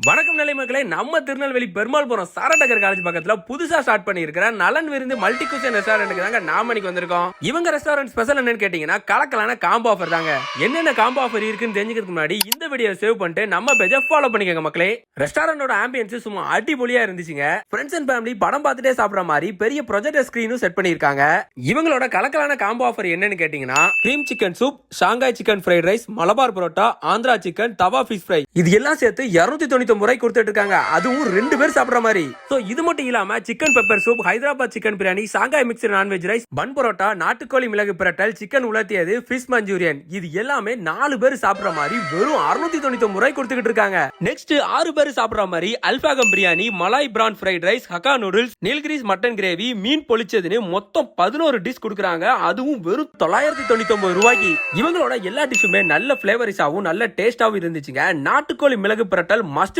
வணக்கம் நிலை மக்களே, நம்ம திருநெல்வேலி பெருமாள்புரம் சாரடகர் காலேஜ் பக்கத்துல புதுசா ஸ்டார்ட் பண்ணியிருக்கிற நலன் விருந்து மல்டி குஷன் ரெஸ்டாரண்ட்டுக்கு தாங்க நாம இன்னைக்கு வந்திருக்கோம். இவங்க ரெஸ்டாரண்ட் ஸ்பெஷல் என்னன்னு கேட்டீங்கன்னா கலக்கலான காம்போ ஆஃபர் தாங்க. என்னென்ன காம்போ ஆஃபர் இருக்குன்னு தெரிஞ்சுக்கிறதுக்கு முன்னாடி இந்த வீடியோ சேவ் பண்ணிட்டு நம்ம பேஜை ஃபாலோ பண்ணிக்கோங்க மக்களே. ரெஸ்டாரண்டோட ஆம்பியன்ஸ் சும்மா அடிபொலியா இருந்துச்சுங்க. ஃப்ரெண்ட்ஸ் அண்ட் ஃபேமிலி படம் பார்த்துட்டே சாப்பிடுற மாதிரி பெரிய ப்ரொஜெக்டர் ஸ்கிரீனும் செட் பண்ணிருக்காங்க. இவங்களோட கலக்கலான காம்போ ஆஃபர் என்னன்னு கேட்டீங்கன்னா cream chicken soup, Shanghai chicken fried rice, Malabar parotta, Andhra chicken, தவா ஃபிஷ் ஃப்ரை, இது எல்லாம் சேர்த்து 299 ரூபாய் கொடுத்துட்டு இருக்காங்க. அதுவும் 2 பேர் சாப்பிடுற மாதிரி. சோ இது மட்டும் இல்லாம chicken pepper soup, Hyderabad chicken biryani, Shanghai mixed non veg rice, bun parotta, நாட்டுக்கோழி மிளகு பிரட்டல், சிக்கன் உலர்த்தியது, ஃபிஷ் மஞ்சூரியன், இது எல்லாமே 4 பேர் சாப்பிடுற மாதிரி வெறும் 699 ரூபாய் கொடுத்துட்டு இருக்காங்க. நெக்ஸ்ட் 6 பேர் சாப்பிடுற மாதிரி அல்பாகம் biryani, malai prawn fried rice, hakka noodles, Nilgiris mutton gravy, மீன் பொளிச்சதுன்னு மொத்தம் 11 டிஷ் கொடுக்குறாங்க. அதுவும் வெறும் 999 ரூபாய்க்கு. இவங்களோட எல்லா டிஷ்ஷுமே நல்ல பிளேவரிஸாவும் நல்ல டேஸ்டாவும் இருந்துச்சுங்க. நாட்டுக்கோழி மிளகு பிரட்டல் மஸ்ட்